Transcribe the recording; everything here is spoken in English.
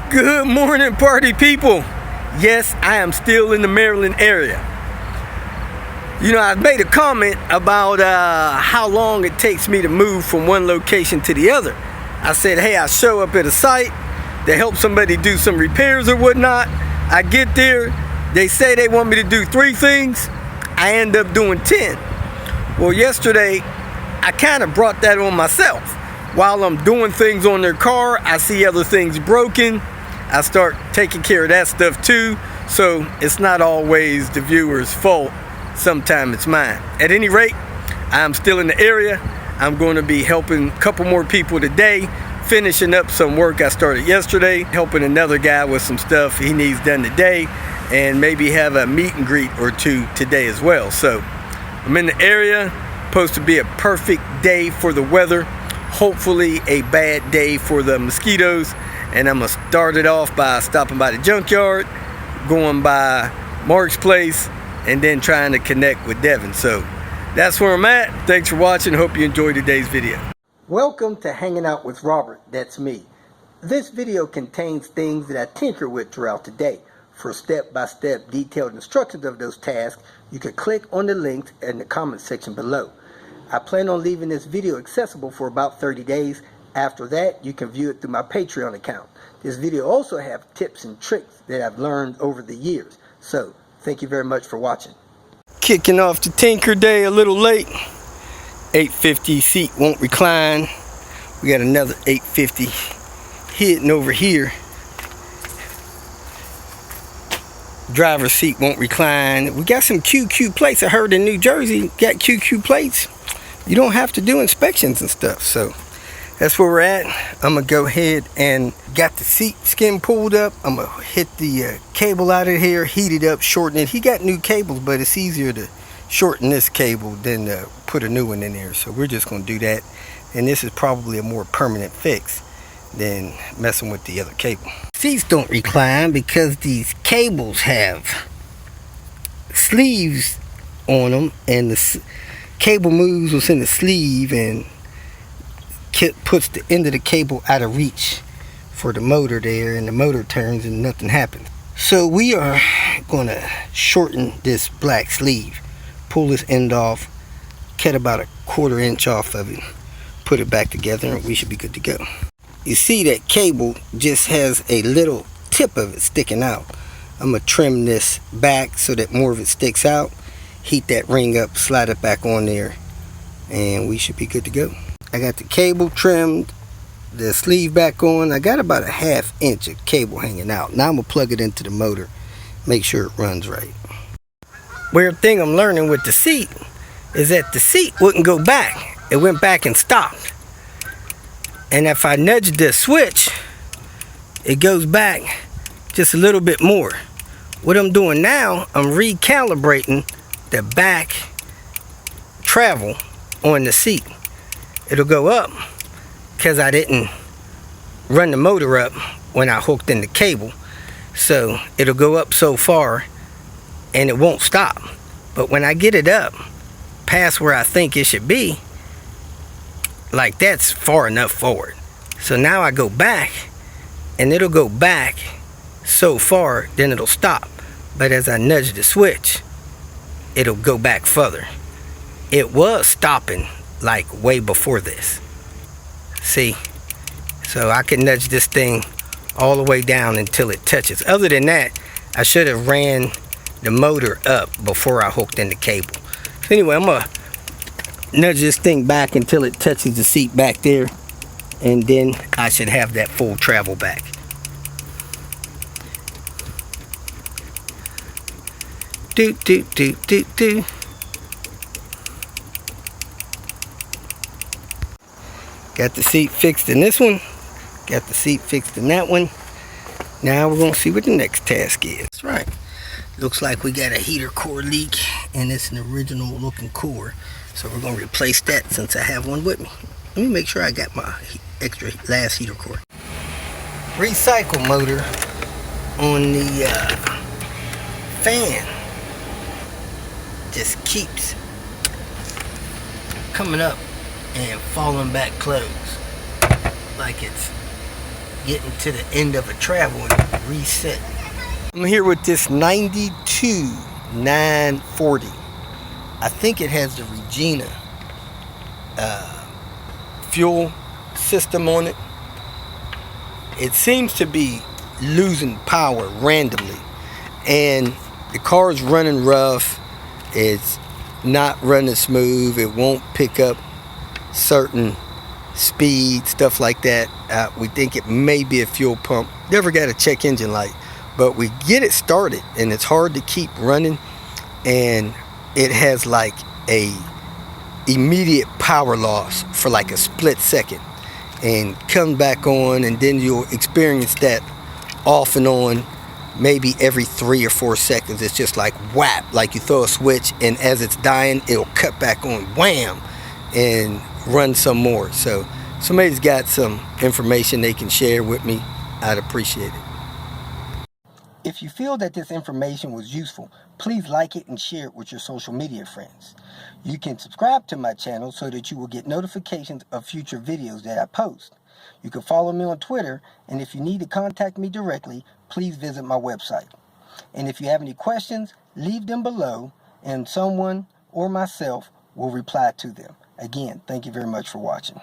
Good morning, party people. Yes, I am still in the Maryland area. You know, I made a comment about how long it takes me to move from one location to the other. I said, hey, I show up at a site to help somebody do some repairs or whatnot. I get there, they say they want me to do 3 things. I end up doing 10. Well, yesterday, I kind of brought that on myself. While I'm doing things on their car, I see other things broken. I start taking care of that stuff too. So it's not always the viewer's fault. Sometimes it's mine. At any rate, I'm still in the area. I'm going to be helping a couple more people today, finishing up some work I started yesterday, helping another guy with some stuff he needs done today, and maybe have a meet and greet or 2 today as well. So I'm in the area. Supposed to be a perfect day for the weather. Hopefully a bad day for the mosquitoes. And I'm going to start it off by stopping by the junkyard, going by Mark's place, and then trying to connect with Devin. So that's where I'm at. Thanks for watching. Hope you enjoyed today's video. Welcome to Hanging Out with Robert. That's me. This video contains things that I tinker with throughout the day. For step-by-step detailed instructions of those tasks, you can click on the links in the comment section below. I plan on leaving this video accessible for about 30 days. After that, you can view it through my Patreon account. This video also has tips and tricks that I've learned over the years. So, thank you very much for watching. Kicking off the Tinker Day a little late. 850 seat won't recline. We got another 850 hidden over here. Driver's seat won't recline. We got some QQ plates. I heard in New Jersey, got QQ plates. You don't have to do inspections and stuff. So that's where we're at. I'm gonna go ahead and got the seat skin pulled up. I'm gonna hit the cable out of here, heat it up, shorten it. He got new cables, but it's easier to shorten this cable than put a new one in there. So we're just gonna do that. And this is probably a more permanent fix than messing with the other cable. Seats don't recline because these cables have sleeves on them, and the cable moves what's in the sleeve and puts the end of the cable out of reach for the motor there, and the motor turns and nothing happens. So we are going to shorten this black sleeve, pull this end off, cut about a 1/4 inch off of it, put it back together, and we should be good to go. You see that cable just has a little tip of it sticking out. I'm going to trim this back so that more of it sticks out, heat that ring up, slide it back on there, and we should be good to go. I got the cable trimmed, the sleeve back on. I got about a 1/2 inch of cable hanging out. Now I'm going to plug it into the motor, make sure it runs right. Weird thing I'm learning with the seat is that the seat wouldn't go back. It went back and stopped. And if I nudge the switch, it goes back just a little bit more. What I'm doing now, I'm recalibrating the back travel on the seat. It'll go up because I didn't run the motor up when I hooked in the cable. So it'll go up so far and it won't stop. But when I get it up past where I think it should be, like that's far enough forward. So now I go back and it'll go back so far, then it'll stop. But as I nudge the switch, it'll go back further. It was stopping like way before this. See? So I can nudge this thing all the way down until it touches. Other than that, I should have ran the motor up before I hooked in the cable. So anyway, I'm gonna nudge this thing back until it touches the seat back there, and then I should have that full travel back. Do do do do do. Got the seat fixed in this one, got the seat fixed in that one. Now we're gonna see what the next task is. That's right. Looks like we got a heater core leak, and it's an original looking core. So we're gonna replace that since I have one with me. Let me make sure I got my extra last heater core. Recycle motor on the fan just keeps coming up and falling back closed like it's getting to the end of a travel and reset. I'm here with this 92 940. I think it has the Regina fuel system on it. It seems to be losing power randomly, and the car is running rough. It's not running smooth. It won't pick up certain speed, stuff like that. We think it may be a fuel pump. Never got a check engine light, but we get it started and it's hard to keep running, and it has like a immediate power loss for like a split second and come back on, and then you'll experience that off and on maybe every 3 or 4 seconds. It's just like whap, like you throw a switch, and as it's dying it'll cut back on, wham, and run some more. So somebody's got some information they can share with me, I'd appreciate it. If you feel that this information was useful, please like it and share it with your social media friends. You can subscribe to my channel so that you will get notifications of future videos that I post. You can follow me on Twitter, and if you need to contact me directly, please visit my website. And if you have any questions, leave them below, and someone or myself will reply to them. Again, thank you very much for watching.